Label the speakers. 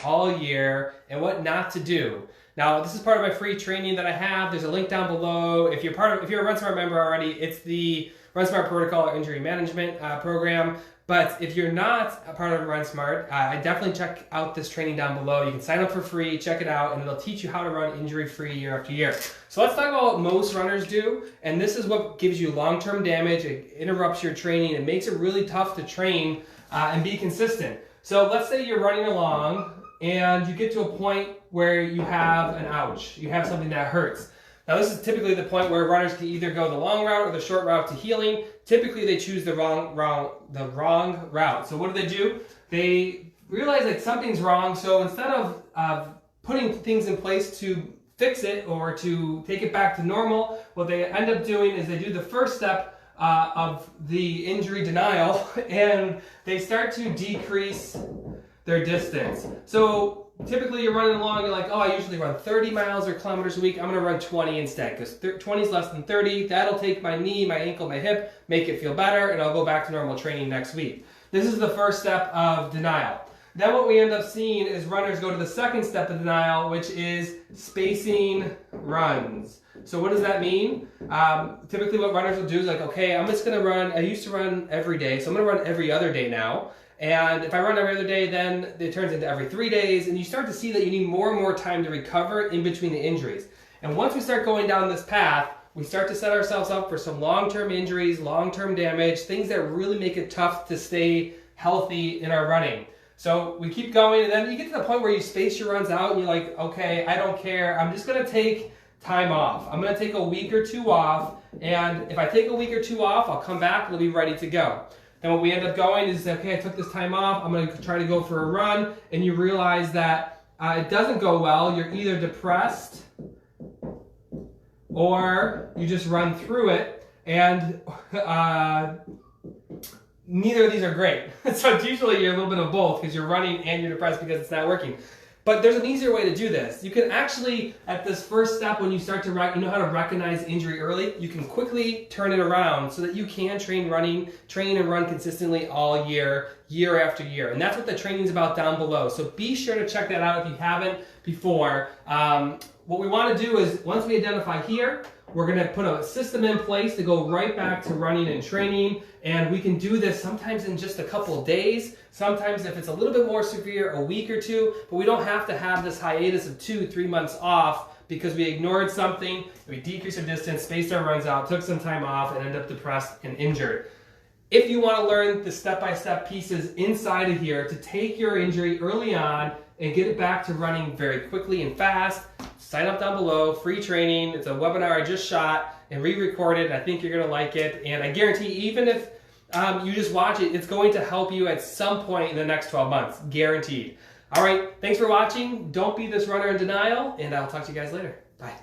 Speaker 1: all year and what not to do. Now, this is part of my free training that I have. There's a link down below. If you're a RunSmart member already, it's the RunSmart Protocol or Injury Management program. But if you're not a part of RunSmart, I definitely check out this training down below. You can sign up for free, check it out, and it'll teach you how to run injury-free year after year. So let's talk about what most runners do, and this is what gives you long-term damage. It interrupts your training. It makes it really tough to train and be consistent. So let's say you're running along and you get to a point where you have an ouch. You have something that hurts. Now this is typically the point where runners can either go the long route or the short route to healing. Typically they choose the wrong route. So what do? They realize that something's wrong, so instead of putting things in place to fix it or to take it back to normal, what they end up doing is they do the first step of the injury denial and they start to decrease their distance. So typically you're running along, you're like, oh, I usually run 30 miles or kilometers a week. I'm gonna run 20 instead, because 20 is less than 30. That'll take my knee, my ankle, my hip, make it feel better, and I'll go back to normal training next week. This is the first step of denial. Then what we end up seeing is runners go to the second step of denial, which is spacing runs. So what does that mean? Typically what runners will do is like, okay, I'm just gonna run, I used to run every day, so I'm gonna run every other day now. And if I run every other day, then it turns into every 3 days, and you start to see that you need more and more time to recover in between the injuries. And once we start going down this path, we start to set ourselves up for some long-term injuries, long-term damage, things that really make it tough to stay healthy in our running. So we keep going, and then you get to the point where you space your runs out, and you're like, okay, I don't care, I'm just gonna take time off. I'm gonna take a week or two off, and if I take a week or two off, I'll come back, it'll be ready to go. And what we end up going is, okay, I took this time off, I'm going to try to go for a run, and you realize that it doesn't go well. You're either depressed or you just run through it, and neither of these are great. So it's usually you're a little bit of both, because you're running and you're depressed because it's not working. But there's an easier way to do this. You can actually, at this first step, when you start to you know how to recognize injury early, you can quickly turn it around so that you can train and run consistently all year, year after year. And that's what the training's about down below. So be sure to check that out if you haven't before. What we want to do is, once we identify here, we're going to put a system in place to go right back to running and training, and we can do this sometimes in just a couple of days, sometimes if it's a little bit more severe, a week or two, but we don't have to have this hiatus of 2-3 months off because we ignored something, we decreased our distance, spaced our runs out, took some time off, and ended up depressed and injured. If you want to learn the step-by-step pieces inside of here to take your injury early on and get it back to running very quickly and fast, sign up down below, free training. It's a webinar I just shot and re-recorded. I think you're going to like it. And I guarantee, even if you just watch it, it's going to help you at some point in the next 12 months. Guaranteed. All right, thanks for watching. Don't be this runner in denial, and I'll talk to you guys later. Bye.